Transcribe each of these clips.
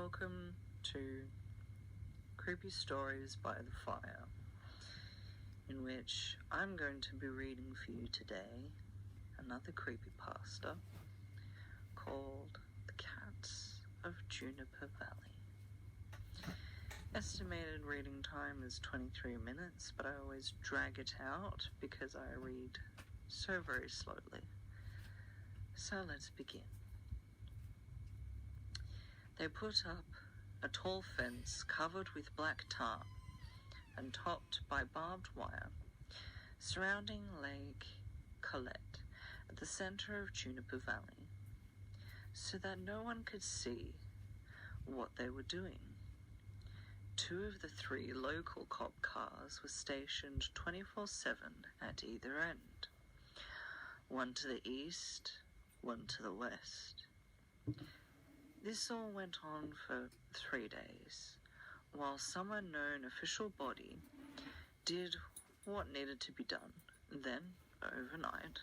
welcome to Creepy Stories by the Fire, in which I'm going to be reading for you today another creepypasta called The Cats of Juniper Valley. Estimated reading time is 23 minutes, but I always drag it out because I read so very slowly. So let's begin. They put up a tall fence covered with black tar and topped by barbed wire, surrounding Lake Colette at the center of Juniper Valley, so that no one could see what they were doing. 2 of the 3 local cop cars were stationed 24/7 at either end, one to the east, one to the west. This all went on for 3 days, while some unknown official body did what needed to be done. Then, overnight,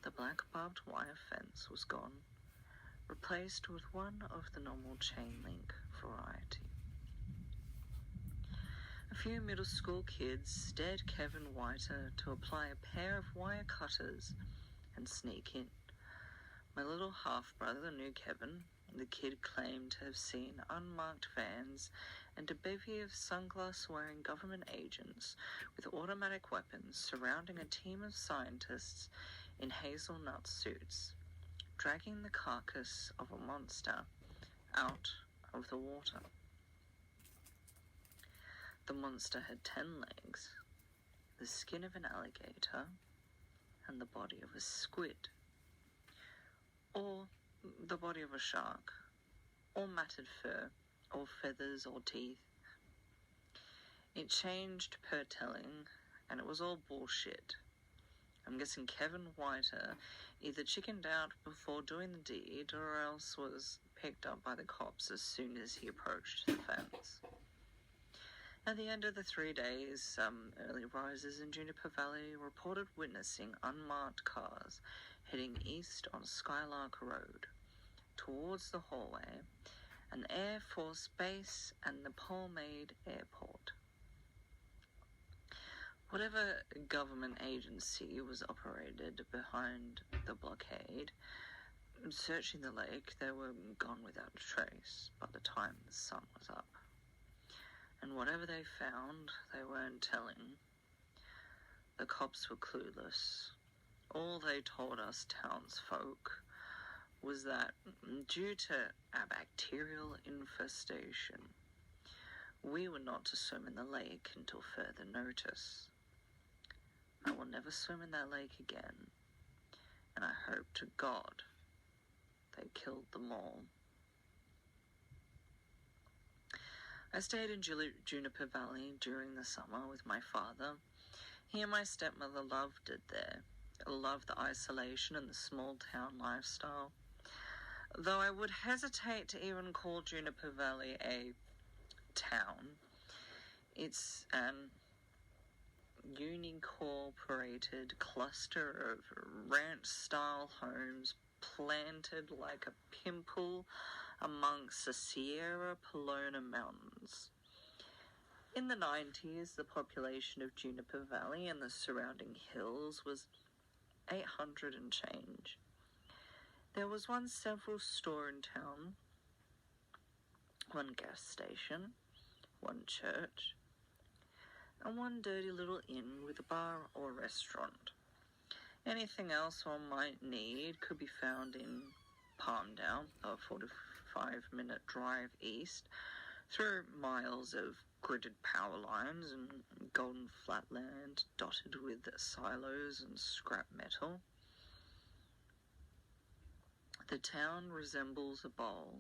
the black barbed wire fence was gone, replaced with one of the normal chain link variety. A few middle school kids dared Kevin Whiter to apply a pair of wire cutters and sneak in. My little half-brother knew Kevin. The kid claimed to have seen unmarked vans and a bevy of sunglass-wearing government agents with automatic weapons surrounding a team of scientists in hazelnut suits, dragging the carcass of a monster out of the water. The monster had 10 legs, the skin of an alligator, and the body of a squid, or the body of a shark, or matted fur, or feathers, or teeth. It changed per telling, and it was all bullshit. I'm guessing Kevin Whiter either chickened out before doing the deed, or else was picked up by the cops as soon as he approached the fence. At the end of the 3 days, some early risers in Juniper Valley reported witnessing unmarked cars heading east on Skylark Road towards the hallway, an Air Force base, and the Palmaid Airport. Whatever government agency was operated behind the blockade, searching the lake, they were gone without a trace by the time the sun was up. And whatever they found, they weren't telling. The cops were clueless. All they told us townsfolk was that due to a bacterial infestation, we were not to swim in the lake until further notice. I will never swim in that lake again, and I hope to God they killed them all. I stayed in Juniper Valley during the summer with my father. He and my stepmother loved it there, loved the isolation and the small town lifestyle. Though I would hesitate to even call Juniper Valley a town. It's an unincorporated cluster of ranch-style homes planted like a pimple amongst the Sierra Pelona Mountains. In the 90s, the population of Juniper Valley and the surrounding hills was 800 and change. There was one Several store in town, one gas station, one church, and one dirty little inn with a bar or restaurant. Anything else one might need could be found in Palmdale, a 45-minute drive east, through miles of gridded power lines and golden flatland dotted with silos and scrap metal. The town resembles a bowl,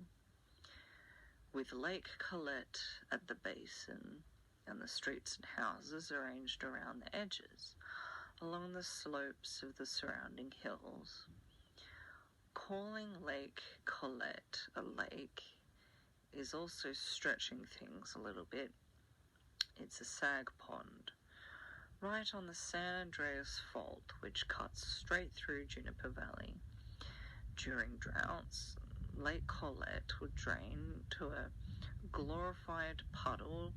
with Lake Colette at the basin and the streets and houses arranged around the edges, along the slopes of the surrounding hills. Calling Lake Colette a lake is also stretching things a little bit. It's a sag pond, right on the San Andreas Fault, which cuts straight through Juniper Valley. During droughts, Lake Colette would drain to a glorified puddle,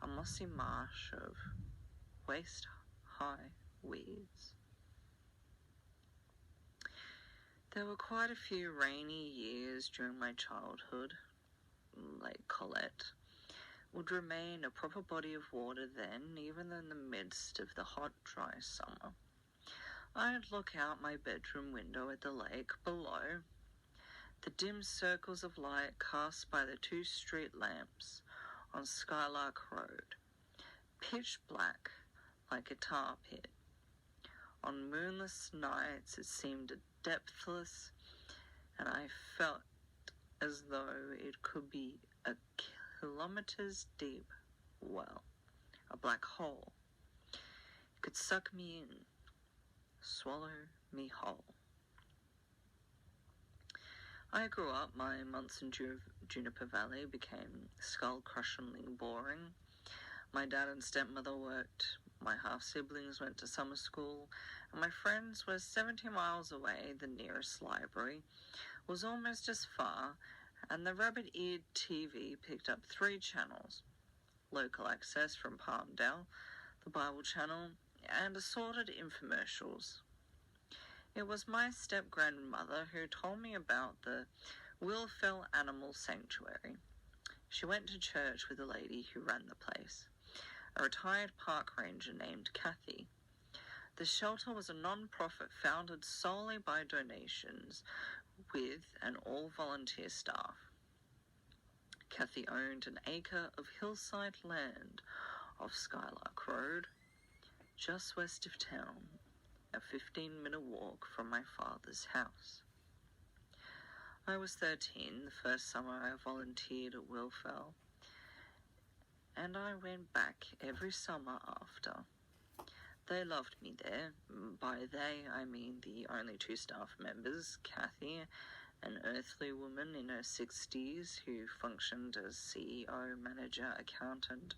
a mossy marsh of waist-high weeds. There were quite a few rainy years during my childhood. Lake Colette would remain a proper body of water then, even in the midst of the hot, dry summer. I'd look out my bedroom window at the lake below, the dim circles of light cast by the 2 street lamps on Skylark Road, pitch black like a tar pit. On moonless nights it seemed depthless, and I felt as though it could be a kilometers deep well, a black hole. It could suck me in, swallow me whole. I grew up, my months in Juniper Valley became skull-crushingly boring. My dad and stepmother worked, my half-siblings went to summer school, and my friends were 70 miles away. The nearest library was almost as far, and the rabbit-eared TV picked up 3 channels: local access from Palmdale, the Bible channel, and assorted infomercials. It was my step-grandmother who told me about the Willfell Animal Sanctuary. She went to church with a lady who ran the place, a retired park ranger named Kathy. The shelter was a non-profit founded solely by donations with an all-volunteer staff. Kathy owned an acre of hillside land off Skylark Road, just west of town, a 15-minute walk from my father's house. I was 13 the first summer I volunteered at Willfell, and I went back every summer after. They loved me there. By they, I mean the only 2 staff members, Kathy, an earthly woman in her 60s who functioned as CEO, manager, accountant,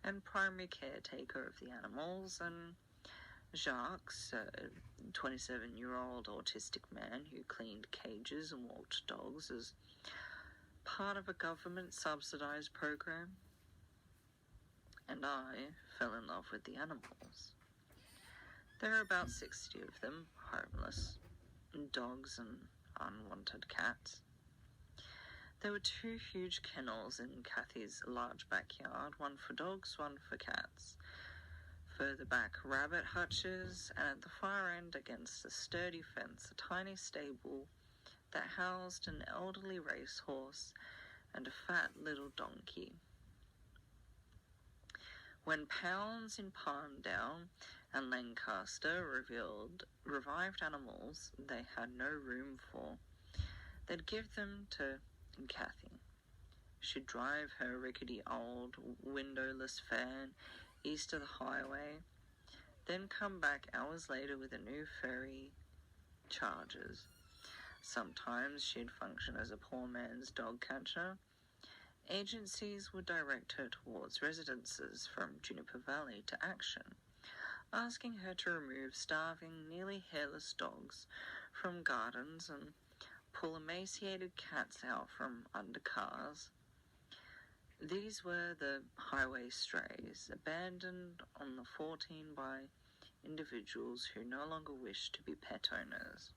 and primary caretaker of the animals, and Jacques, a 27-year-old autistic man who cleaned cages and walked dogs as part of a government-subsidized program. And I fell in love with the animals. There are about 60 of them, homeless, dogs and unwanted cats. There were 2 huge kennels in Kathy's large backyard, one for dogs, one for cats. Further back, rabbit hutches, and at the far end, against a sturdy fence, a tiny stable that housed an elderly racehorse and a fat little donkey. When pounds in Palmdale and Lancaster revived animals they had no room for, they'd give them to Kathy. She'd drive her rickety old windowless van east of the highway, then come back hours later with a new furry Chargers. Sometimes she'd function as a poor man's dog catcher. Agencies would direct her towards residences from Juniper Valley to action, asking her to remove starving, nearly hairless dogs from gardens and pull emaciated cats out from under cars. These were the highway strays, abandoned on the 14 by individuals who no longer wished to be pet owners.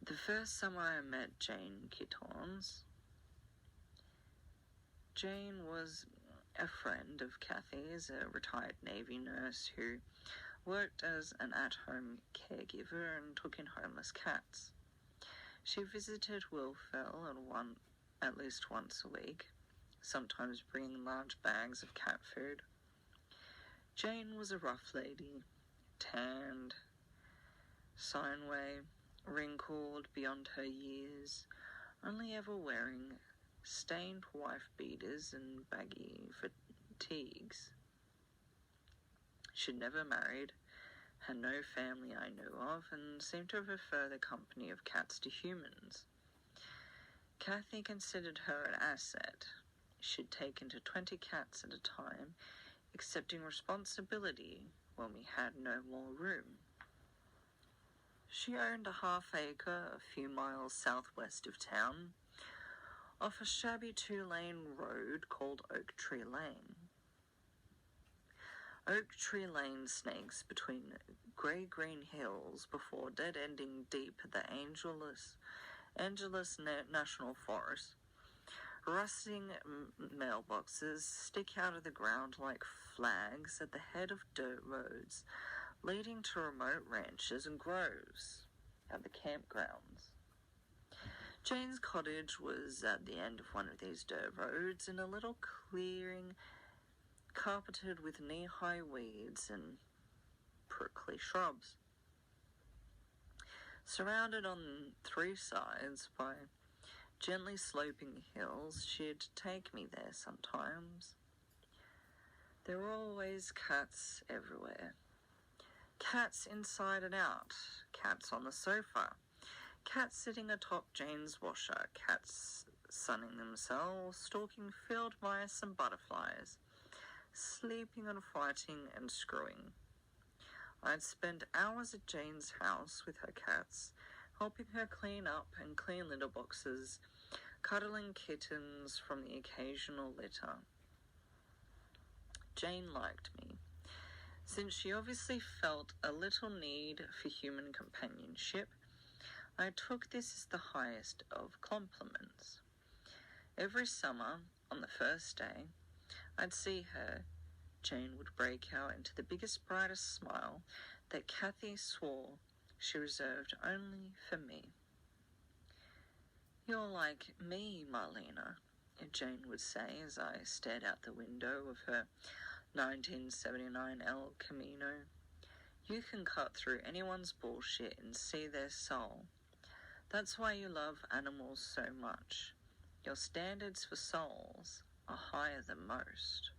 The first summer I met Jane Kittorns. Jane was a friend of Kathy's, a retired Navy nurse who worked as an at-home caregiver and took in homeless cats. She visited Willfell at least once a week, sometimes bringing large bags of cat food. Jane was a rough lady, tanned, Steinway, wrinkled beyond her years, only ever wearing stained wife beaters and baggy fatigues. She'd never married, had no family I knew of, and seemed to prefer the company of cats to humans. Kathy considered her an asset. She'd taken to 20 cats at a time, accepting responsibility when we had no more room. She owned a half-acre a few miles southwest of town, off a shabby two-lane road called Oak Tree Lane. Oak Tree Lane snakes between grey-green hills before dead-ending deep at the Angeles National Forest. Rusting mailboxes stick out of the ground like flags at the head of dirt roads leading to remote ranches and groves at the campgrounds. Jane's cottage was at the end of one of these dirt roads in a little clearing carpeted with knee-high weeds and prickly shrubs. Surrounded on three sides by gently sloping hills, she'd take me there sometimes. There were always cats everywhere. Cats inside and out, cats on the sofa, cats sitting atop Jane's washer, cats sunning themselves, stalking field mice and butterflies, sleeping and fighting and screwing. I'd spend hours at Jane's house with her cats, helping her clean up and clean litter boxes, cuddling kittens from the occasional litter. Jane liked me, since she obviously felt a little need for human companionship. I took this as the highest of compliments. Every summer, on the first day, I'd see her. Jane would break out into the biggest, brightest smile that Kathy swore she reserved only for me. "You're like me, Marlena," Jane would say as I stared out the window of her 1979 El Camino. "You can cut through anyone's bullshit and see their soul. That's why you love animals so much. Your standards for souls are higher than most."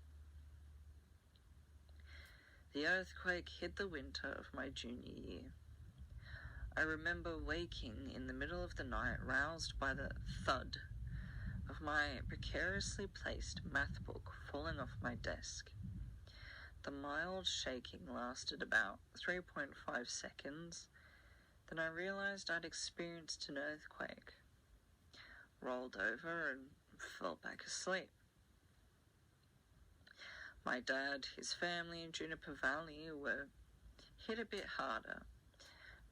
The earthquake hit the winter of my junior year. I remember waking in the middle of the night, roused by the thud of my precariously placed math book falling off my desk. The mild shaking lasted about 3.5 seconds. Then I realized I'd experienced an earthquake, rolled over and fell back asleep. My dad, his family in Juniper Valley were hit a bit harder,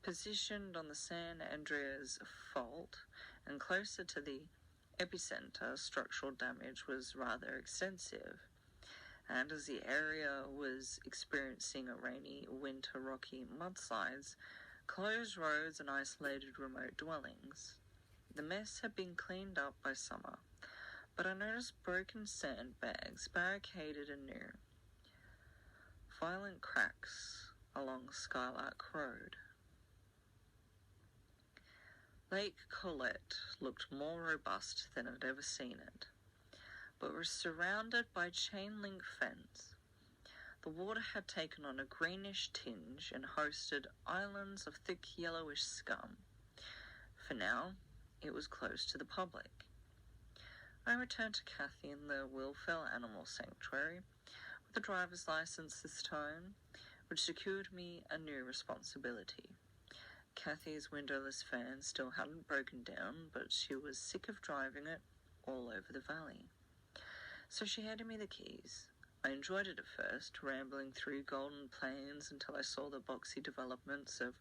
positioned on the San Andreas Fault and closer to the epicenter. Structural damage was rather extensive, and as the area was experiencing a rainy winter rocky mudslides, closed roads and isolated remote dwellings. The mess had been cleaned up by summer, but I noticed broken sandbags barricaded anew, violent cracks along Skylark Road. Lake Colette looked more robust than I'd ever seen it, but was surrounded by chain-link fence. The water had taken on a greenish tinge and hosted islands of thick yellowish scum. For now, it was closed to the public. I returned to Kathy in the Willfell Animal Sanctuary with a driver's license this time, which secured me a new responsibility. Kathy's windowless fan still hadn't broken down, but she was sick of driving it all over the valley. So she handed me the keys. I enjoyed it at first, rambling through Golden Plains until I saw the boxy developments of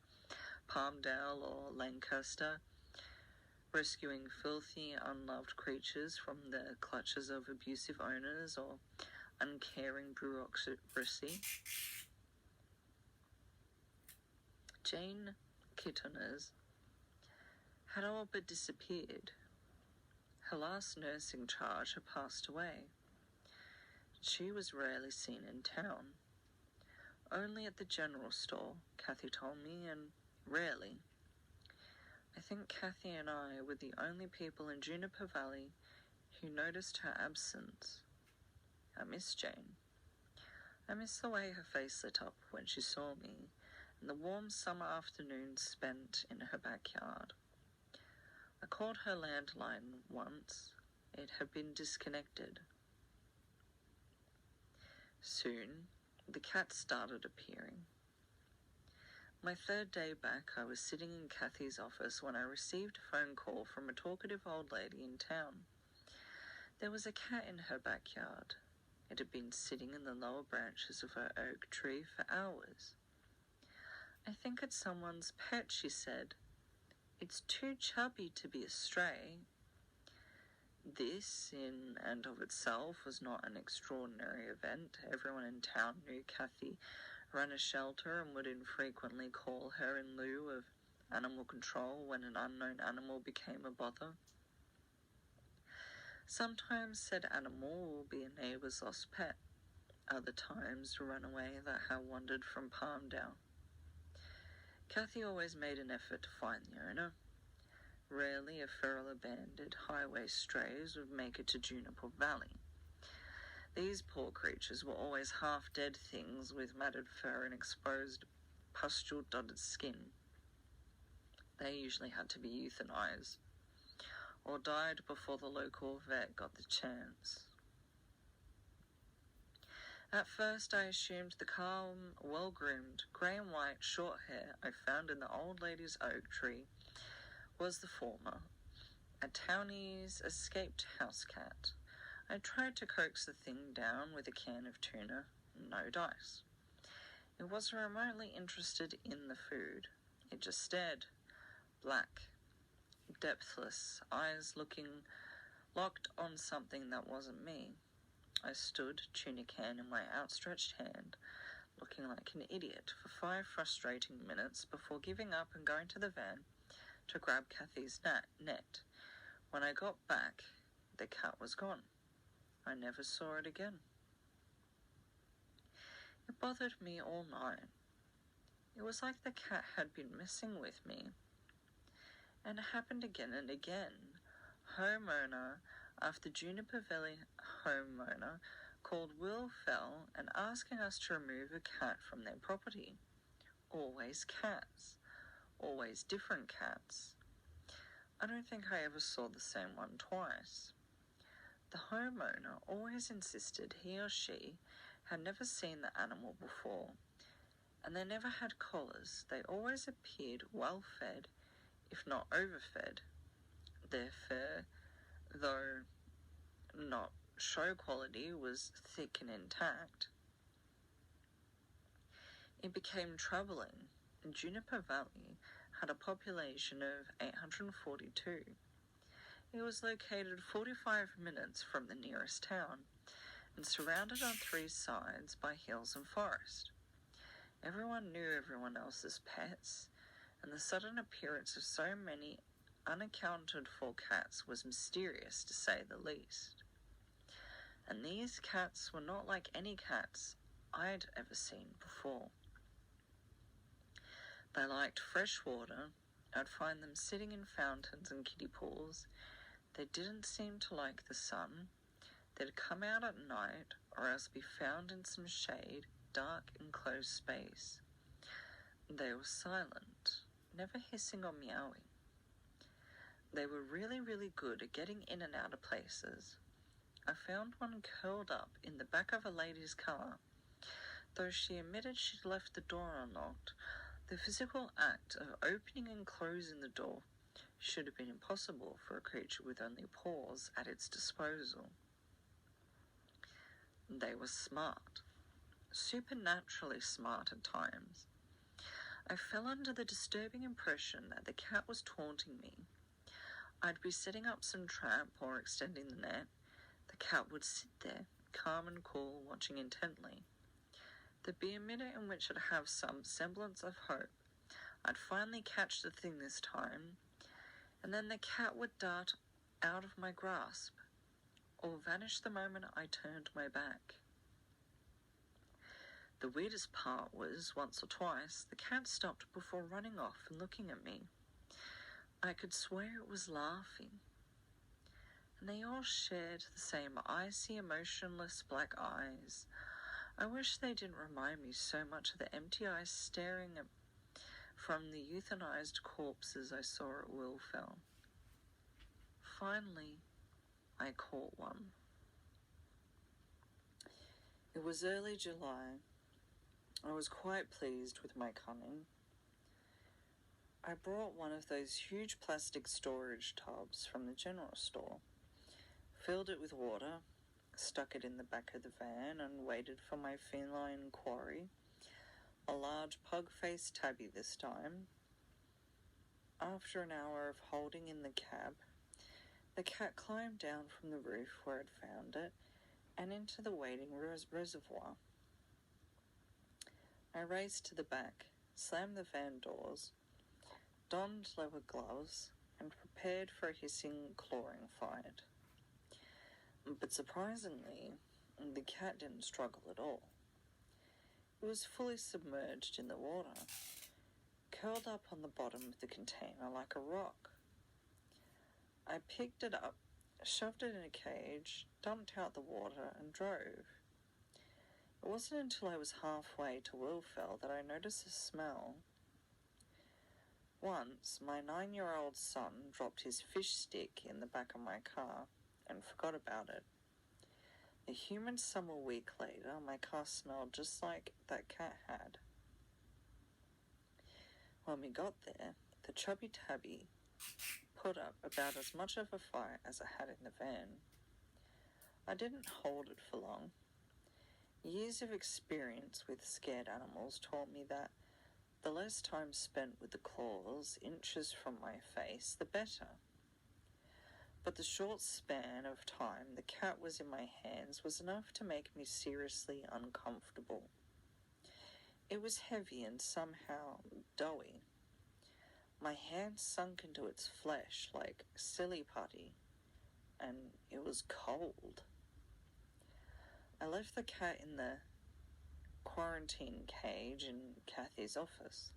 Palmdale or Lancaster, rescuing filthy, unloved creatures from the clutches of abusive owners or uncaring bureaucracy. Jane Kittoners had all but disappeared. Her last nursing charge had passed away. She was rarely seen in town. Only at the general store, Kathy told me, and rarely. I think Kathy and I were the only people in Juniper Valley who noticed her absence. I miss Jane. I miss the way her face lit up when she saw me, and the warm summer afternoons spent in her backyard. I called her landline once. It had been disconnected. Soon, the cats started appearing. My third day back, I was sitting in Kathy's office when I received a phone call from a talkative old lady in town. There was a cat in her backyard. It had been sitting in the lower branches of her oak tree for hours. "I think it's someone's pet," she said. "It's too chubby to be a stray." This, in and of itself, was not an extraordinary event. Everyone in town knew Kathy ran a shelter and would infrequently call her in lieu of animal control when an unknown animal became a bother. Sometimes said animal will be a neighbour's lost pet, other times a runaway that had wandered from Palmdale. Kathy always made an effort to find the owner. Rarely a feral abandoned highway strays would make it to Juniper Valley. These poor creatures were always half-dead things with matted fur and exposed, pustule-dotted skin. They usually had to be euthanized, or died before the local vet got the chance. At first I assumed the calm, well-groomed, grey and white short hair I found in the old lady's oak tree was the former, a townie's escaped house cat. I tried to coax the thing down with a can of tuna, no dice. It wasn't remotely interested in the food. It just stared, black, depthless, eyes locked on something that wasn't me. I stood, tuna can in my outstretched hand, looking like an idiot for 5 frustrating minutes before giving up and going to the van to grab Kathy's net. When I got back, the cat was gone. I never saw it again. It bothered me all night. It was like the cat had been messing with me. And it happened again and again. Homeowner after Juniper Valley homeowner called Will Fell and asking us to remove a cat from their property. Always cats. Always different cats. I don't think I ever saw the same one twice. The homeowner always insisted he or she had never seen the animal before, and they never had collars. They always appeared well-fed, if not overfed. Their fur, though not show quality, was thick and intact. It became troubling. Juniper Valley had a population of 842. It was located 45 minutes from the nearest town and surrounded on 3 sides by hills and forest. Everyone knew everyone else's pets, and the sudden appearance of so many unaccounted for cats was mysterious, to say the least. And these cats were not like any cats I'd ever seen before. They liked fresh water. I'd find them sitting in fountains and kiddie pools. They didn't seem to like the sun. They'd come out at night or else be found in some shade, dark enclosed space. They were silent, never hissing or meowing. They were really, really good at getting in and out of places. I found one curled up in the back of a lady's car. Though she admitted she'd left the door unlocked, the physical act of opening and closing the door should have been impossible for a creature with only paws at its disposal. They were smart, supernaturally smart at times. I fell under the disturbing impression that the cat was taunting me. I'd be setting up some trap or extending the net. The cat would sit there, calm and cool, watching intently. There'd be a minute in which I'd have some semblance of hope. I'd finally catch the thing this time, and then the cat would dart out of my grasp, or vanish the moment I turned my back. The weirdest part was, once or twice, the cat stopped before running off and looking at me. I could swear it was laughing. And they all shared the same icy, emotionless black eyes. I wish they didn't remind me so much of the empty eyes staring from the euthanized corpses I saw at Willfell. Finally, I caught one. It was early July. I was quite pleased with my cunning. I brought one of those huge plastic storage tubs from the general store, filled it with water, stuck it in the back of the van, and waited for my feline quarry, a large pug-faced tabby this time. After an hour of holding in the cab, the cat climbed down from the roof where it found it and into the waiting reservoir. I raced to the back, slammed the van doors, donned leather gloves, and prepared for a hissing, clawing fight. But surprisingly, the cat didn't struggle at all. It was fully submerged in the water, curled up on the bottom of the container like a rock. I picked it up, shoved it in a cage, dumped out the water, and drove. It wasn't until I was halfway to Willfell that I noticed a smell. Once, my 9-year-old son dropped his fish stick in the back of my car and forgot about it. A humid summer week later, my car smelled just like that cat had. When we got there, the chubby tabby put up about as much of a fight as I had in the van. I didn't hold it for long. Years of experience with scared animals taught me that the less time spent with the claws inches from my face, the better. But the short span of time the cat was in my hands was enough to make me seriously uncomfortable. It was heavy and somehow doughy. My hand sunk into its flesh like silly putty, and it was cold. I left the cat in the quarantine cage in Kathy's office.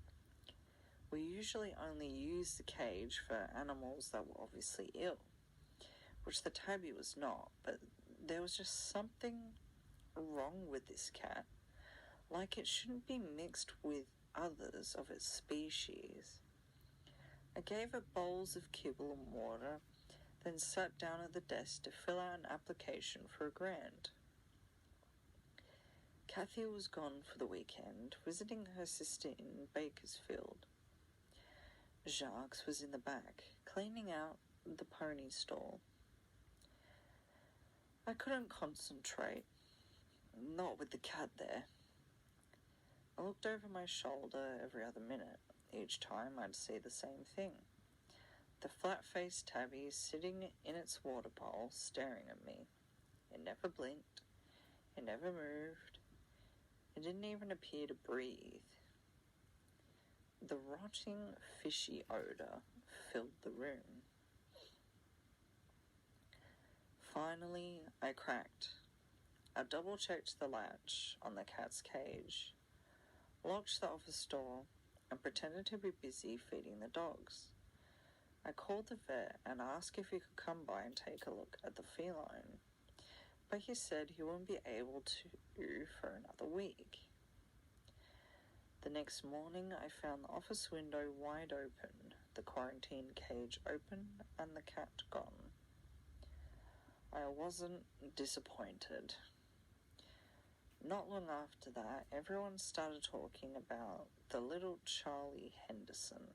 We usually only use the cage for animals that were obviously ill, which the tabby was not, but there was just something wrong with this cat, like it shouldn't be mixed with others of its species. I gave it bowls of kibble and water, then sat down at the desk to fill out an application for a grant. Kathy was gone for the weekend, visiting her sister in Bakersfield. Jacques was in the back, cleaning out the pony stall. I couldn't concentrate, not with the cat there. I looked over my shoulder every other minute. Each time I'd see the same thing. The flat-faced tabby sitting in its water bowl, staring at me. It never blinked. It never moved. It didn't even appear to breathe. The rotting, fishy odor filled the room. Finally, I cracked. I double-checked the latch on the cat's cage, locked the office door, and pretended to be busy feeding the dogs. I called the vet and asked if he could come by and take a look at the feline, but he said he wouldn't be able to for another week. The next morning, I found the office window wide open, the quarantine cage open, and the cat gone. I wasn't disappointed. Not long after that, everyone started talking about the little Charlie Henderson.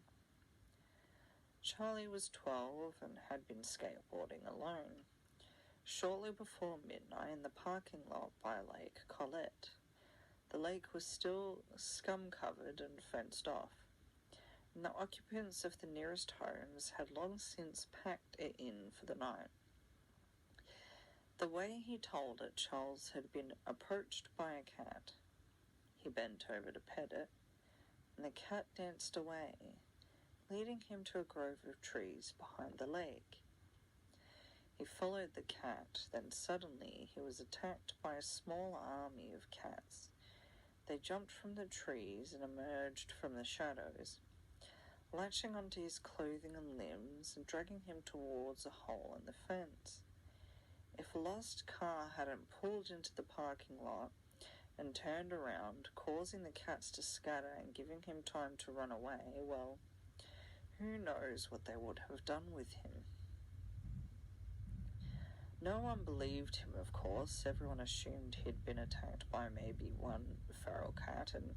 Charlie was 12 and had been skateboarding alone. Shortly before midnight, in the parking lot by Lake Colette. The lake was still scum-covered and fenced off, and the occupants of the nearest homes had long since packed it in for the night. The way he told it, Charles had been approached by a cat. He bent over to pet it, and the cat danced away, leading him to a grove of trees behind the lake. He followed the cat, then suddenly he was attacked by a small army of cats. They jumped from the trees and emerged from the shadows, latching onto his clothing and limbs and dragging him towards a hole in the fence. If a lost car hadn't pulled into the parking lot and turned around, causing the cats to scatter and giving him time to run away, well, who knows what they would have done with him. No one believed him, of course. Everyone assumed he'd been attacked by maybe one feral cat and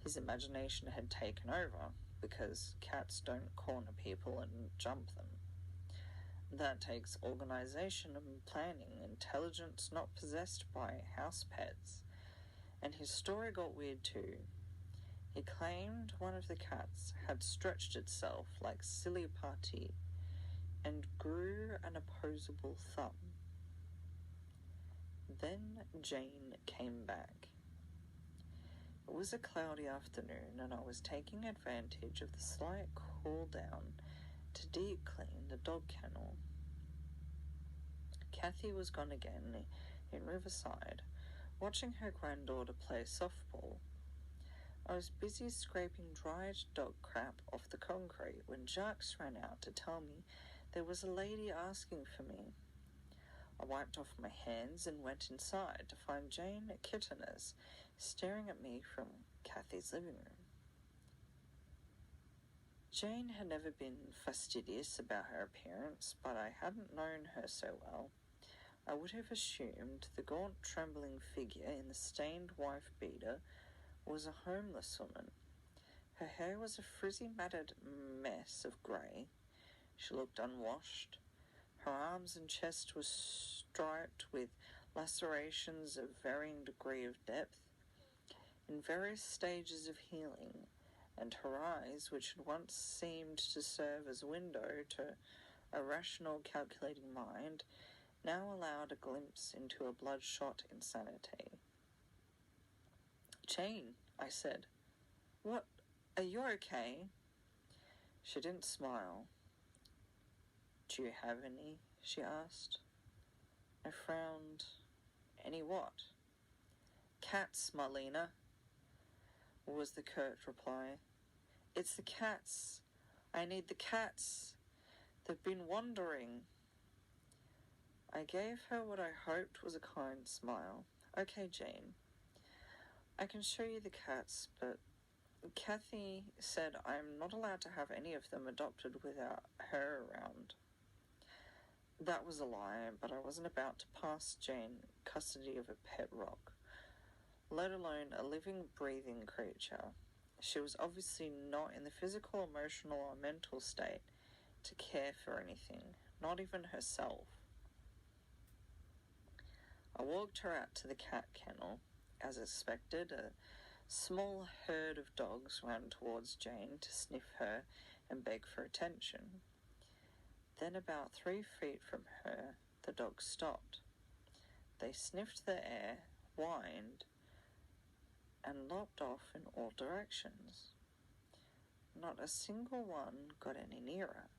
his imagination had taken over. because cats don't corner people and jump them. That takes organization and planning, intelligence not possessed by house pets. And his story got weird too. He claimed one of the cats had stretched itself like silly putty and grew an opposable thumb. Then Jane came back. It was a cloudy afternoon, and I was taking advantage of the slight cool down to deep clean the dog kennel. Kathy was gone again in Riverside, watching her granddaughter play softball. I was busy scraping dried dog crap off the concrete when Jacques ran out to tell me there was a lady asking for me. I wiped off my hands and went inside to find Jane Kitteners staring at me from Kathy's living room. Jane had never been fastidious about her appearance, but I hadn't known her so well. I would have assumed the gaunt, trembling figure in the stained wife beater was a homeless woman. Her hair was a frizzy, matted mess of grey. She looked unwashed. Her arms and chest were striped with lacerations of varying degree of depth, in various stages of healing, and her eyes, which had once seemed to serve as a window to a rational, calculating mind, now allowed a glimpse into a bloodshot insanity. "Jane," I said. "What? Are you okay?" She didn't smile. "Do you have any?" she asked. I frowned. "Any what?" "Cats, Marlena," was the curt reply. "It's the cats. I need the cats. They've been wandering." I gave her what I hoped was a kind smile. "Okay, Jane. I can show you the cats, but Kathy said I'm not allowed to have any of them adopted without her around." That was a lie, but I wasn't about to pass Jane custody of a pet rock, let alone a living, breathing creature. She was obviously not in the physical, emotional, or mental state to care for anything, not even herself. I walked her out to the cat kennel. As expected, a small herd of dogs ran towards Jane to sniff her and beg for attention. Then about 3 feet from her, the dogs stopped. They sniffed the air, whined, and lopped off in all directions. Not a single one got any nearer.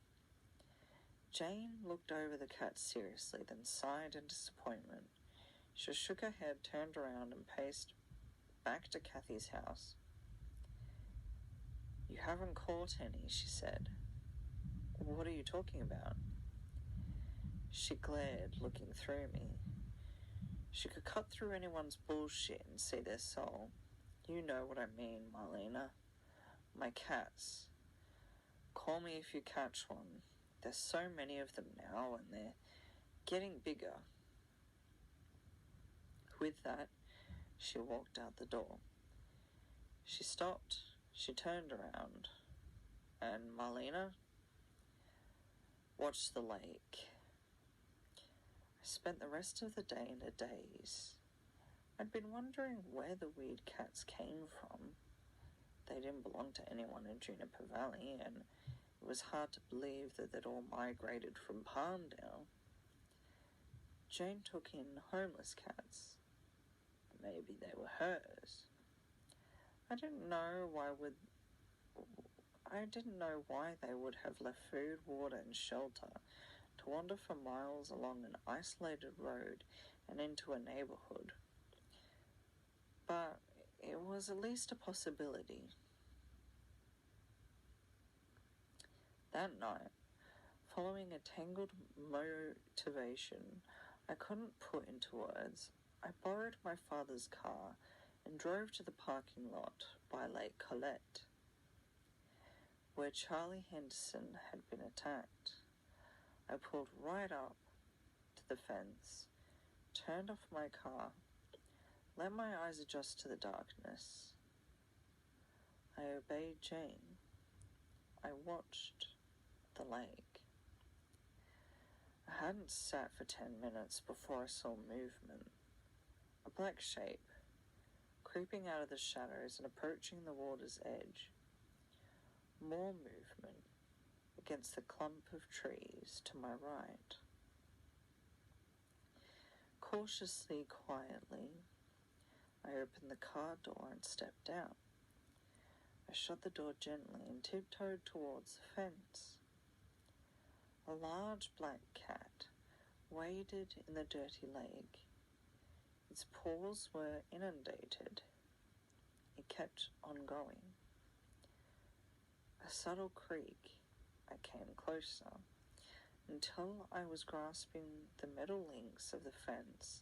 Jane looked over the cat seriously, then sighed in disappointment. She shook her head, turned around, and paced back to Kathy's house. "You haven't caught any," she said. "What are you talking about?" She glared, looking through me. She could cut through anyone's bullshit and see their soul. "You know what I mean, Marlena. My cats. Call me if you catch one. There's so many of them now, and they're getting bigger." With that, she walked out the door. She stopped. She turned around. "And Marlena?" "Watch the lake." I spent the rest of the day in a daze. I'd been wondering where the weird cats came from. They didn't belong to anyone in Juniper Valley, and it was hard to believe that they'd all migrated from Palmdale. Jane took in homeless cats. Maybe they were hers. I didn't know why they would have left food, water, and shelter to wander for miles along an isolated road and into a neighborhood. But it was at least a possibility. That night, following a tangled motivation I couldn't put into words, I borrowed my father's car and drove to the parking lot by Lake Colette, where Charlie Henderson had been attacked. I pulled right up to the fence, turned off my car, let my eyes adjust to the darkness. I obeyed Jane. I watched the lake. I hadn't sat for 10 minutes before I saw movement. A black shape, creeping out of the shadows and approaching the water's edge. More movement against the clump of trees to my right. Cautiously, quietly, I opened the car door and stepped out. I shut the door gently and tiptoed towards the fence. A large black cat waded in the dirty lake. Its paws were inundated. It kept on going. A subtle creak. I came closer, until I was grasping the metal links of the fence,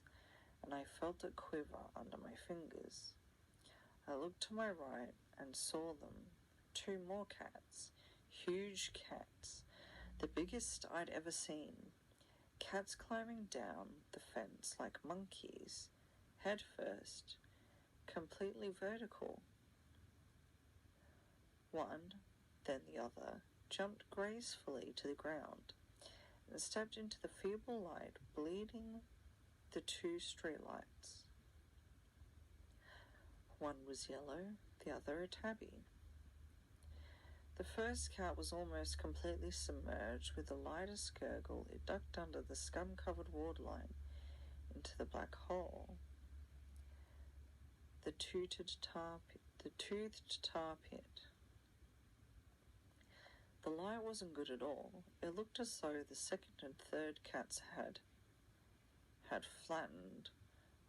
and I felt it quiver under my fingers. I looked to my right and saw them, 2 more cats, huge cats, the biggest I'd ever seen, cats climbing down the fence like monkeys, head first, completely vertical. One, then the other, jumped gracefully to the ground and stepped into the feeble light, bleeding the 2 streetlights. One was yellow, the other a tabby. The first cat was almost completely submerged. With the lightest gurgle, it ducked under the scum-covered waterline into the black hole. The toothed tar pit. The light wasn't good at all. It looked as though the second and third cats had flattened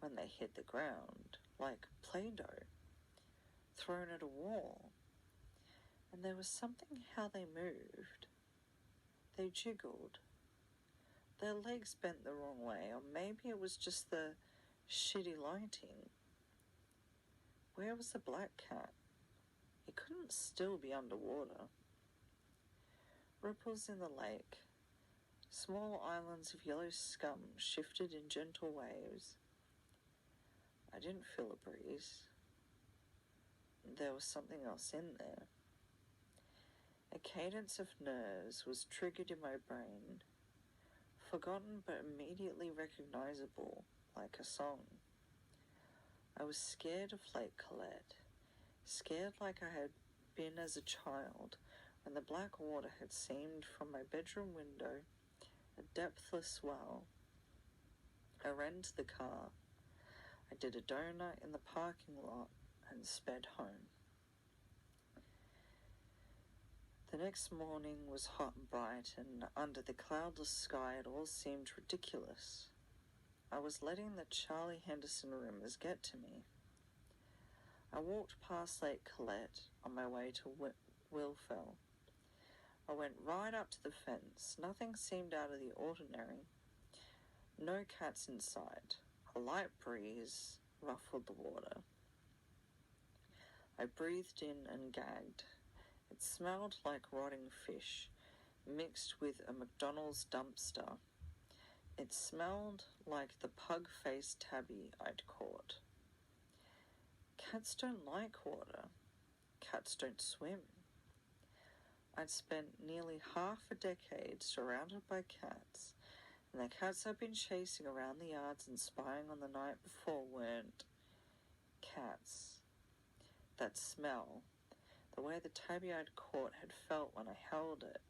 when they hit the ground, like Play-Doh, thrown at a wall. And there was something how they moved. They jiggled. Their legs bent the wrong way, or maybe it was just the shitty lighting. Where was the black cat? It couldn't still be underwater. Ripples in the lake. Small islands of yellow scum shifted in gentle waves. I didn't feel a breeze. There was something else in there. A cadence of nerves was triggered in my brain, forgotten but immediately recognizable, like a song. I was scared of Lake Colette, scared like I had been as a child, when the black water had seemed from my bedroom window a depthless well. I ran to the car. I did a donut in the parking lot and sped home. The next morning was hot and bright, and under the cloudless sky it all seemed ridiculous. I was letting the Charlie Henderson rumors get to me. I walked past Lake Colette on my way to Willfell. I went right up to the fence. Nothing seemed out of the ordinary. No cats in sight. A light breeze ruffled the water. I breathed in and gagged. It smelled like rotting fish, mixed with a McDonald's dumpster. It smelled like the pug-faced tabby I'd caught. Cats don't like water. Cats don't swim. I'd spent nearly half a decade surrounded by cats, and the cats I'd been chasing around the yards and spying on the night before weren't cats. That smell, the way the tabby I'd caught had felt when I held it,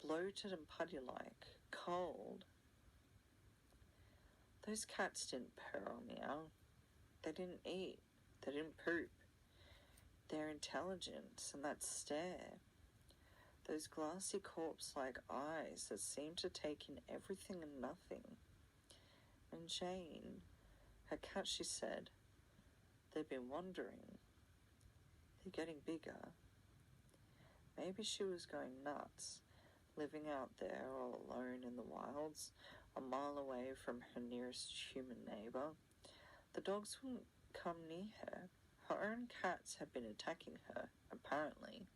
bloated and putty-like, cold. Those cats didn't purr or meow. They didn't eat. They didn't poop. Their intelligence and that stare, those glassy corpse-like eyes that seemed to take in everything and nothing. And Jane, her cat, she said, they've been wandering. They're getting bigger. Maybe she was going nuts, living out there all alone in the wilds, a mile away from her nearest human neighbour. The dogs wouldn't come near her. Her own cats had been attacking her, apparently.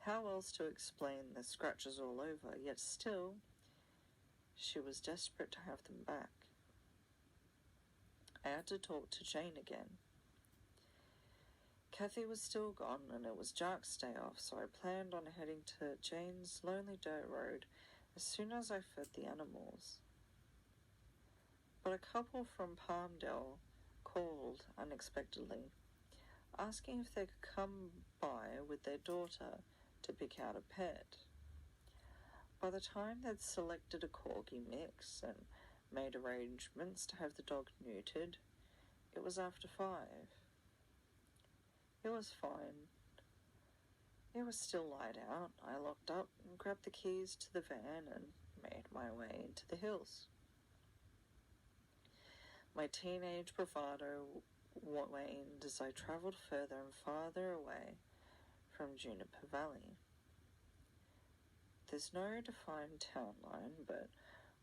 How else to explain the scratches all over, yet still, she was desperate to have them back. I had to talk to Jane again. Kathy was still gone, and it was Jack's day off, so I planned on heading to Jane's lonely dirt road as soon as I fed the animals. But a couple from Palmdale called unexpectedly, asking if they could come by with their daughter to pick out a pet. By the time they'd selected a corgi mix and made arrangements to have the dog neutered, it was after 5. It was fine. It was still light out. I locked up and grabbed the keys to the van and made my way into the hills. My teenage bravado waned as I travelled further and farther away from Juniper Valley. There's no defined town line, but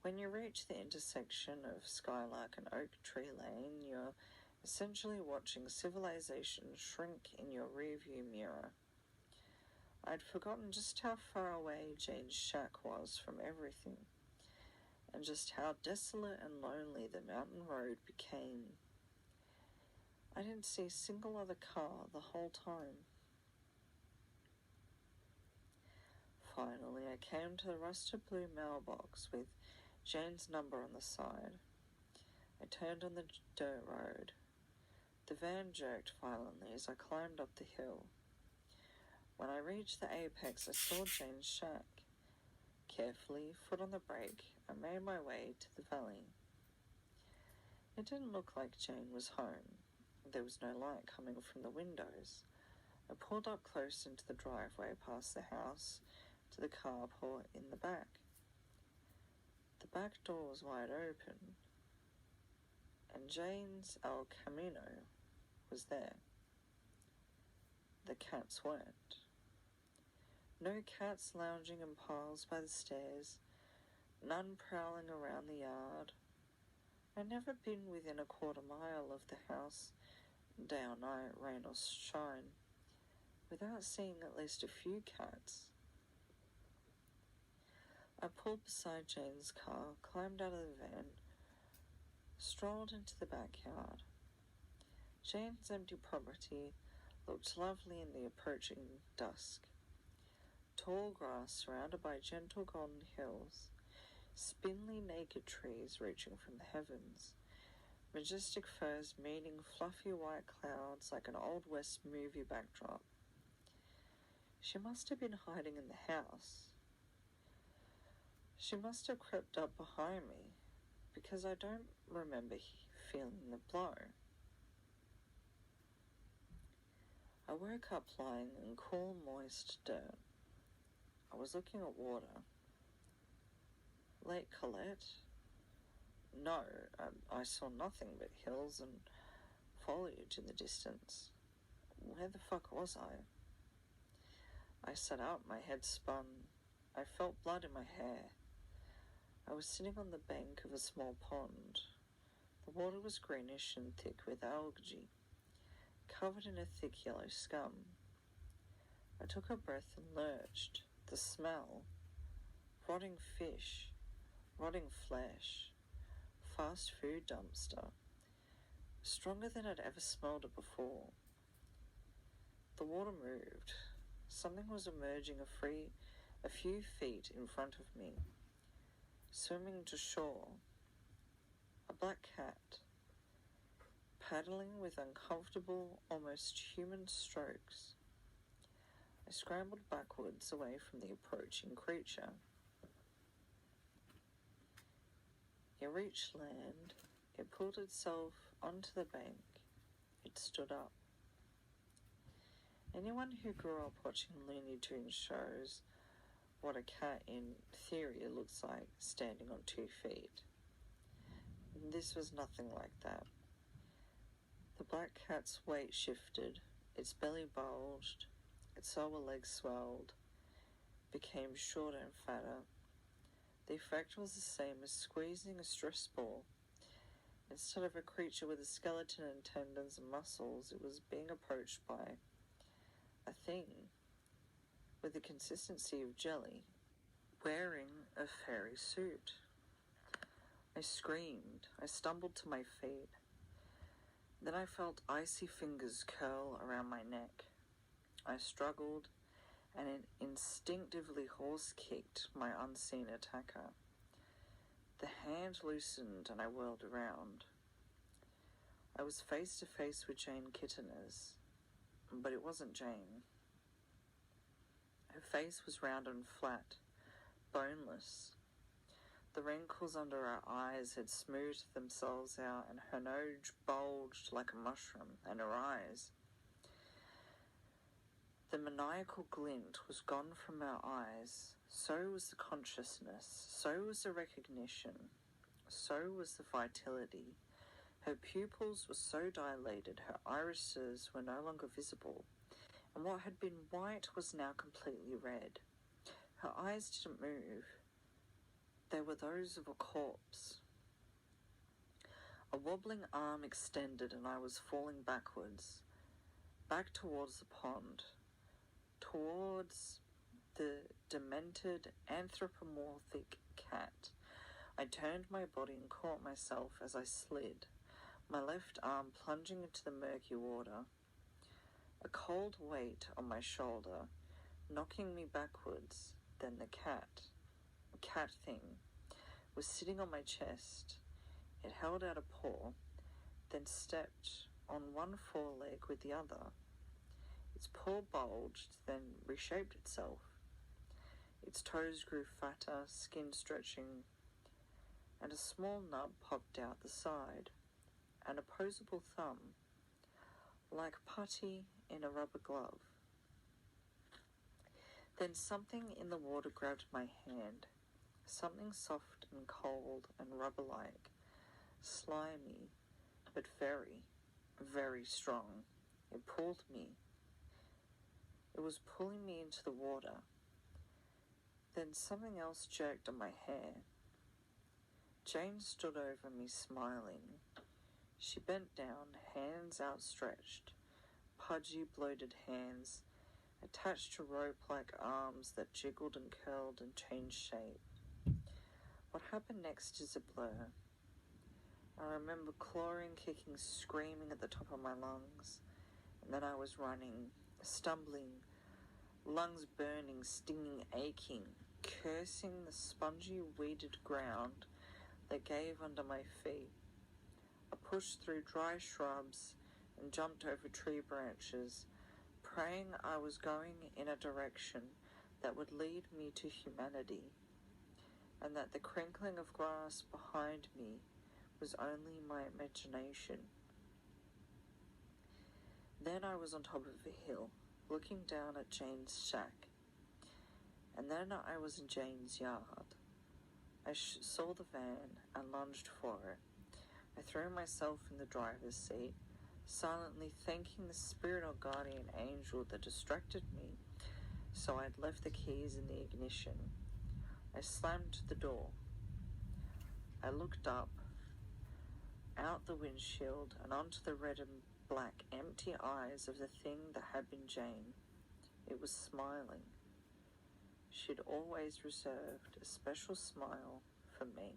when you reach the intersection of Skylark and Oak Tree Lane, you're essentially watching civilization shrink in your rearview mirror. I'd forgotten just how far away Jane's shack was from everything, and just how desolate and lonely the mountain road became. I didn't see a single other car the whole time. Finally, I came to the rusted blue mailbox with Jane's number on the side. I turned on the dirt road. The van jerked violently as I climbed up the hill. When I reached the apex, I saw Jane's shack. Carefully, foot on the brake, I made my way to the valley. It didn't look like Jane was home. There was no light coming from the windows. I pulled up close into the driveway past the house to the carport in the back. The back door was wide open, and Jane's El Camino was there. The cats weren't. No cats lounging in piles by the stairs, none prowling around the yard. I'd never been within a quarter mile of the house, day or night, rain or shine, without seeing at least a few cats. I pulled beside Jane's car, climbed out of the van, strolled into the backyard. Jane's empty property looked lovely in the approaching dusk. Tall grass surrounded by gentle golden hills, spindly naked trees reaching from the heavens, majestic firs meeting fluffy white clouds like an Old West movie backdrop. She must have been hiding in the house. She must have crept up behind me, because I don't remember feeling the blow. I woke up lying in cool, moist dirt. I was looking at water. Lake Colette? No, I saw nothing but hills and foliage in the distance. Where the fuck was I? I sat up, my head spun. I felt blood in my hair. I was sitting on the bank of a small pond. The water was greenish and thick with algae, covered in a thick yellow scum. I took a breath and lurched. The smell, rotting fish, rotting flesh, fast food dumpster, stronger than I'd ever smelled it before. The water moved. Something was emerging a few feet in front of me, swimming to shore. A black cat, paddling with uncomfortable, almost human strokes. I scrambled backwards away from the approaching creature. It reached land. It pulled itself onto the bank. It stood up. Anyone who grew up watching Looney Tunes shows what a cat in theory looks like standing on 2 feet. This was nothing like that. The black cat's weight shifted. Its belly bulged. Its lower legs swelled, became shorter and fatter. The effect was the same as squeezing a stress ball. Instead of a creature with a skeleton and tendons and muscles, it was being approached by a thing with the consistency of jelly, wearing a fairy suit. I screamed. I stumbled to my feet. Then I felt icy fingers curl around my neck. I struggled and instinctively horse-kicked my unseen attacker. The hand loosened and I whirled around. I was face to face with Jane Kitteners, but it wasn't Jane. Her face was round and flat, boneless. The wrinkles under her eyes had smoothed themselves out, and her nose bulged like a mushroom, and her eyes. The maniacal glint was gone from her eyes. So was the consciousness. So was the recognition. So was the vitality. Her pupils were so dilated, her irises were no longer visible, and what had been white was now completely red. Her eyes didn't move. They were those of a corpse. A wobbling arm extended and I was falling backwards, back towards the pond, towards the demented anthropomorphic cat. I turned my body and caught myself as I slid, my left arm plunging into the murky water. A cold weight on my shoulder, knocking me backwards, then the cat thing, was sitting on my chest. It held out a paw, then stepped on one foreleg with the other. Its paw bulged, then reshaped itself. Its toes grew fatter, skin stretching, and a small nub popped out the side, an opposable thumb, like putty in a rubber glove. Then something in the water grabbed my hand, something soft and cold and rubber-like, slimy, but very, very strong. It pulled me. It was pulling me into the water. Then something else jerked on my hair. Jane stood over me, smiling. She bent down, hands outstretched, pudgy, bloated hands, attached to rope-like arms that jiggled and curled and changed shape. What happened next is a blur. I remember clawing, kicking, screaming at the top of my lungs, and then I was running, stumbling, lungs burning, stinging, aching, cursing the spongy, weeded ground that gave under my feet. I pushed through dry shrubs and jumped over tree branches, praying I was going in a direction that would lead me to humanity, and that the crinkling of grass behind me was only my imagination. Then I was on top of a hill, looking down at Jane's shack, and then I was in Jane's yard. I saw the van and lunged for it. I threw myself in the driver's seat, silently thanking the spirit or guardian angel that distracted me, so I'd left the keys in the ignition. I slammed the door. I looked up, out the windshield, and onto the red and black empty eyes of the thing that had been Jane. It was smiling. She'd always reserved a special smile for me.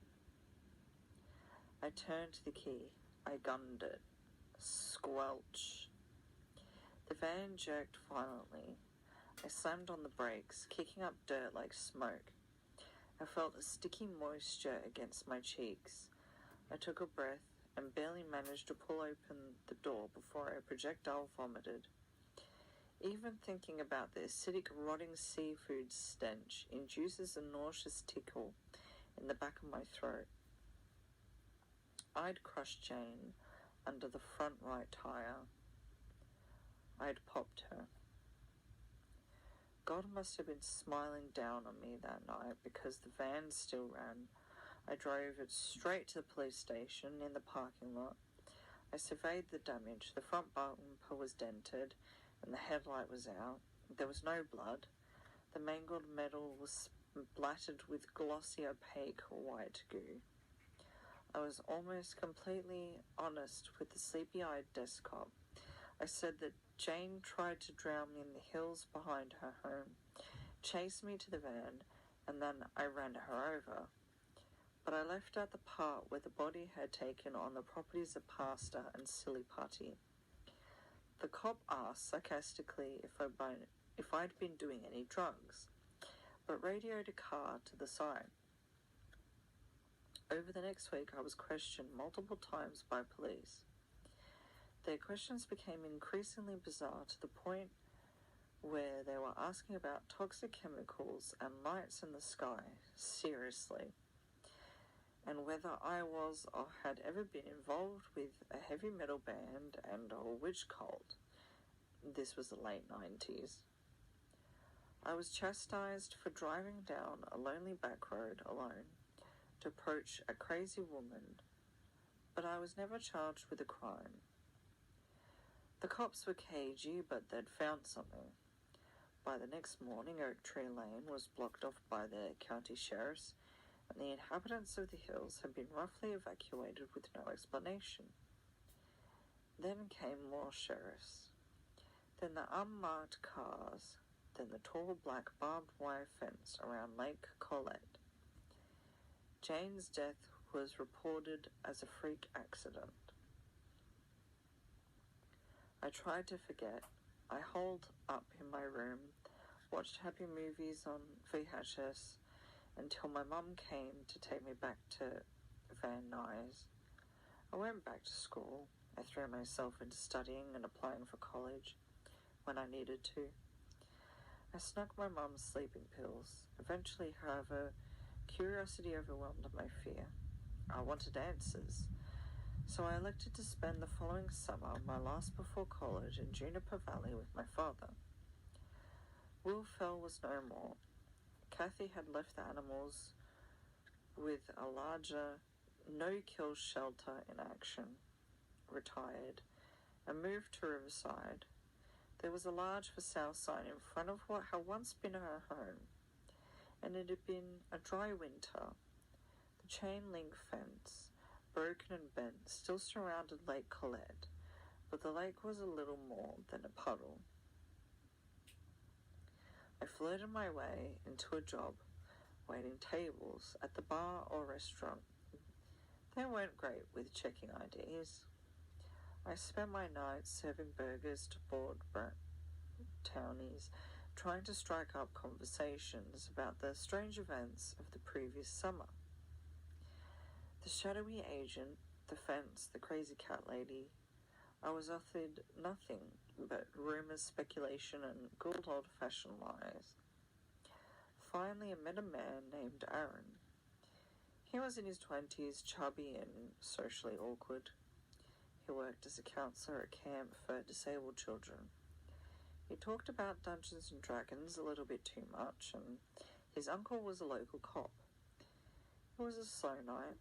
I turned the key. I gunned it. Squelch. The van jerked violently. I slammed on the brakes, kicking up dirt like smoke. I felt a sticky moisture against my cheeks. I took a breath and barely managed to pull open the door before I projectile vomited. Even thinking about the acidic, rotting seafood stench induces a nauseous tickle in the back of my throat. I'd crushed Jane under the front right tire. I'd popped her. God must have been smiling down on me that night, because the van still ran. I drove it straight to the police station in the parking lot. I surveyed the damage. The front bumper was dented, and the headlight was out. There was no blood. The mangled metal was splattered with glossy, opaque white goo. I was almost completely honest with the sleepy-eyed desk cop. I said that Jane tried to drown me in the hills behind her home, chased me to the van, and then I ran her over. but I left out the part where the body had taken on the properties of pastor and silly putty. The cop asked sarcastically if I'd been doing any drugs, but radioed a car to the side. Over the next week, I was questioned multiple times by police. Their questions became increasingly bizarre to the point where they were asking about toxic chemicals and lights in the sky, seriously, and whether I was or had ever been involved with a heavy metal band and or witch cult. This was the late 90s. I was chastised for driving down a lonely back road alone to approach a crazy woman, but I was never charged with a crime. The cops were cagey, but they'd found something. By the next morning, Oak Tree Lane was blocked off by the county sheriffs, and the inhabitants of the hills had been roughly evacuated with no explanation. Then came more sheriffs. Then the unmarked cars. Then the tall black barbed wire fence around Lake Colette. Jane's death was reported as a freak accident. I tried to forget. I holed up in my room, watched happy movies on VHS until my mum came to take me back to Van Nuys. I went back to school. I threw myself into studying and applying for college when I needed to. I snuck my mum's sleeping pills. Eventually, however, curiosity overwhelmed my fear. I wanted answers, so I elected to spend the following summer, my last before college, in Juniper Valley with my father. Will Fell was no more. Kathy had left the animals with a larger no-kill shelter in action, retired, and moved to Riverside. There was a large for sale sign in front of what had once been her home, and it had been a dry winter. The chain-link fence, broken and bent, still surrounded Lake Colette, but the lake was a little more than a puddle. I flirted my way into a job, waiting tables at the bar or restaurant. They weren't great with checking IDs. I spent my nights serving burgers to bored townies, trying to strike up conversations about the strange events of the previous summer. The shadowy agent, the fence, the crazy cat lady. I was offered nothing but rumours, speculation, and good old-fashioned lies. Finally, I met a man named Aaron. He was in his 20s, chubby and socially awkward. He worked as a counsellor at camp for disabled children. He talked about Dungeons and Dragons a little bit too much, and his uncle was a local cop. It was a slow night.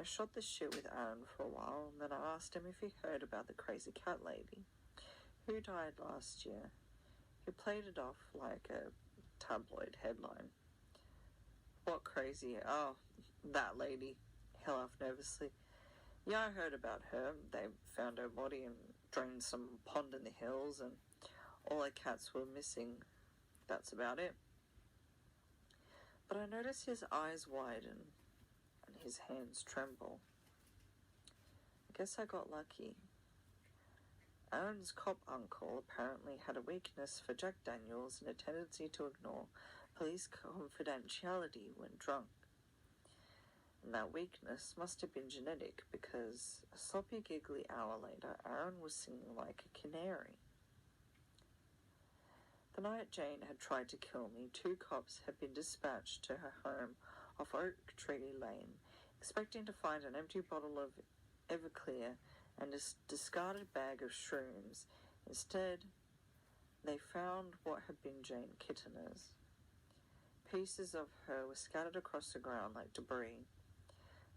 I shot the shit with Aaron for a while, and then I asked him if he heard about the crazy cat lady who died last year. He played it off like a tabloid headline. What crazy? Oh, that lady. He laughed nervously. Yeah, I heard about her. They found her body and drained some pond in the hills, and all her cats were missing. That's about it. But I noticed his eyes widen and his hands tremble. I guess I got lucky. Aaron's cop uncle apparently had a weakness for Jack Daniels and a tendency to ignore police confidentiality when drunk. And that weakness must have been genetic, because a sloppy, giggly hour later, Aaron was singing like a canary. The night Jane had tried to kill me, 2 cops had been dispatched to her home off Oak Tree Lane, expecting to find an empty bottle of Everclear and a discarded bag of shrooms. Instead, they found what had been Jane Kittiner's. Pieces of her were scattered across the ground like debris.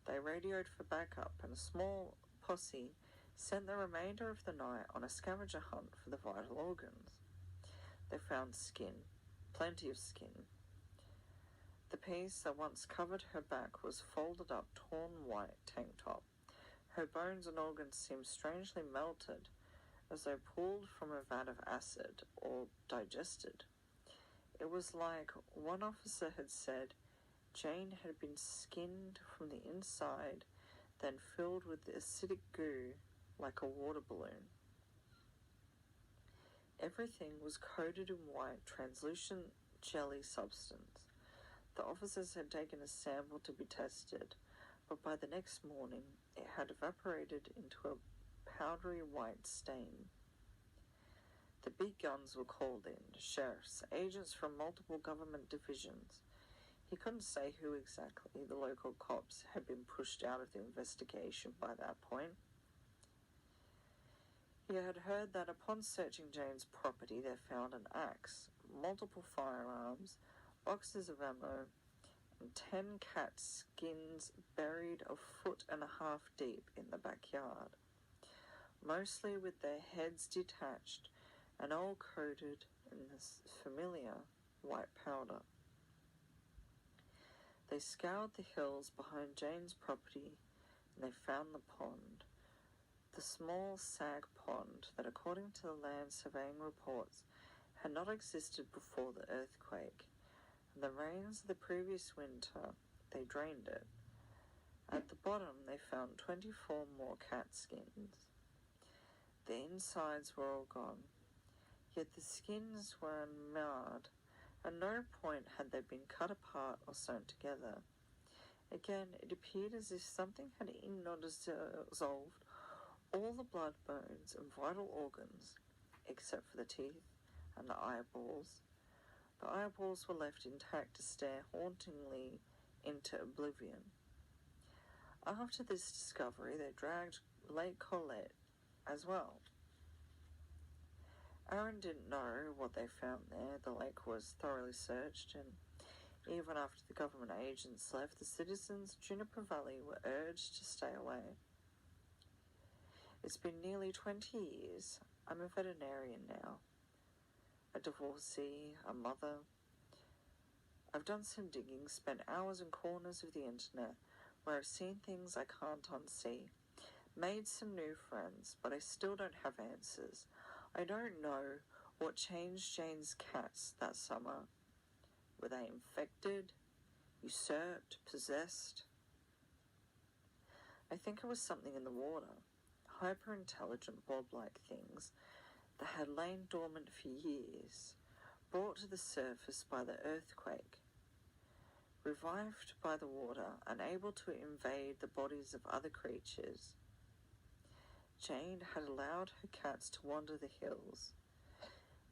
They radioed for backup, and a small posse sent the remainder of the night on a scavenger hunt for the vital organs. They found skin, plenty of skin. The piece that once covered her back was folded up, torn white tank top. Her bones and organs seemed strangely melted, as though pulled from a vat of acid or digested. It was like one officer had said, Jane had been skinned from the inside, then filled with acidic goo like a water balloon. Everything was coated in white, translucent jelly substance. The officers had taken a sample to be tested, but by the next morning it had evaporated into a powdery white stain. The big guns were called in, sheriffs, agents from multiple government divisions. He couldn't say who exactly. The local cops had been pushed out of the investigation by that point. He had heard that upon searching Jane's property they found an axe, multiple firearms, boxes of ammo, and 10 cat skins buried a foot and a half deep in the backyard, mostly with their heads detached and all coated in this familiar white powder. They scoured the hills behind Jane's property and they found the pond, the small sag pond that, according to the land surveying reports, had not existed before the earthquake. And the rains of the previous winter, they drained it. At the bottom, they found 24 more cat skins. The insides were all gone, yet the skins were unmarred. At no point had they been cut apart or sewn together. Again, it appeared as if something had eaten or dissolved all the blood, bones, and vital organs, except for the teeth and the eyeballs. The eyeballs were left intact to stare hauntingly into oblivion. After this discovery, they dragged Lake Colette as well. Aaron didn't know what they found there. The lake was thoroughly searched, and even after the government agents left, the citizens of Juniper Valley were urged to stay away. It's been nearly 20 years. I'm a veterinarian now, a divorcee, a mother. I've done some digging, spent hours in corners of the internet where I've seen things I can't unsee, made some new friends, but I still don't have answers. I don't know what changed Jane's cats that summer. Were they infected, usurped, possessed? I think it was something in the water. Hyper-intelligent blob-like things that had lain dormant for years, brought to the surface by the earthquake, revived by the water, unable to invade the bodies of other creatures. Jane had allowed her cats to wander the hills.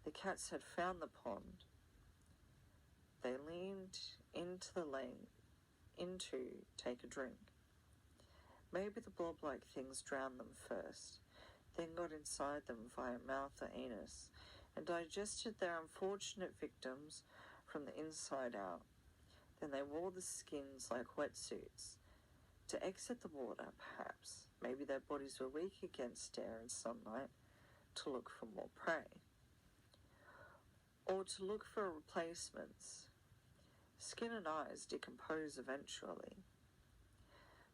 The cats had found the pond. They leaned into the lane, take a drink. Maybe the blob-like things drowned them first, then got inside them via mouth or anus, and digested their unfortunate victims from the inside out. Then they wore the skins like wetsuits. To exit the water, perhaps. Maybe their bodies were weak against air and sunlight, to look for more prey. Or to look for replacements. Skin and eyes decompose eventually.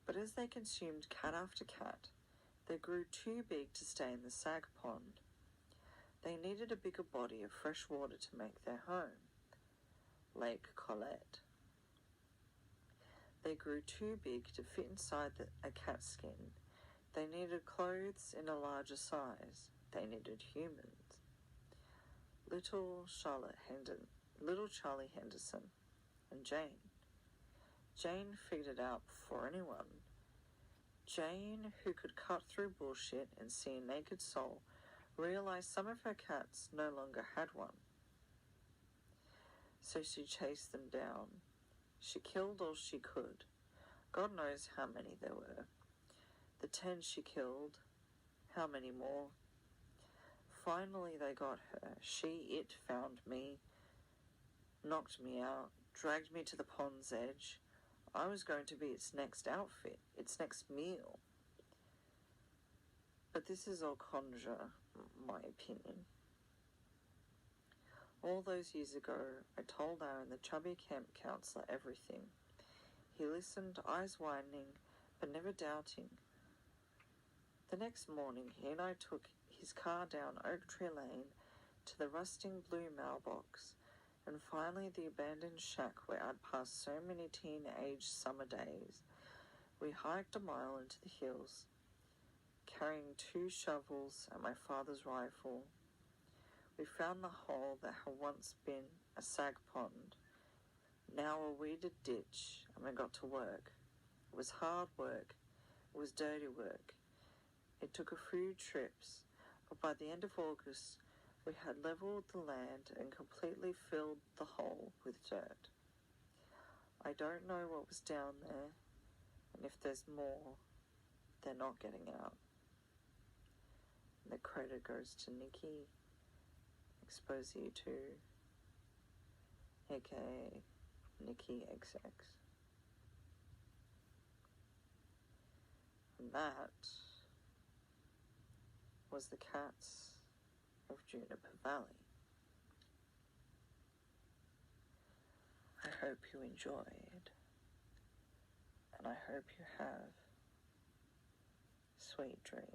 But as they consumed cat after cat, they grew too big to stay in the sag pond. They needed a bigger body of fresh water to make their home. Lake Colette. They grew too big to fit inside a cat skin. They needed clothes in a larger size. They needed humans. Little Charlie Henderson, and Jane. Jane figured it out before anyone. Jane, who could cut through bullshit and see a naked soul, realized some of her cats no longer had one. So she chased them down. She killed all she could. God knows how many there were. The 10 she killed. How many more? Finally they got her. It found me, knocked me out, dragged me to the pond's edge. I was going to be its next outfit, its next meal. But this is all conjure, my opinion. All those years ago, I told Aaron, the chubby camp counselor, everything. He listened, eyes widening, but never doubting. The next morning, he and I took his car down Oak Tree Lane to the rusting blue mailbox And finally, the abandoned shack where I'd passed so many teenage summer days. We hiked a mile into the hills, carrying 2 shovels and my father's rifle. We found the hole that had once been a sag pond, now a weeded ditch, and we got to work. It was hard work. It was dirty work. It took a few trips, but by the end of August, we had leveled the land and completely filled the hole with dirt. I don't know what was down there, and if there's more, they're not getting out. And the credit goes to Nikki, Exposure 2, aka Nikki XX. And that was the Cats of Juniper Valley. I hope you enjoyed, and I hope you have sweet dreams.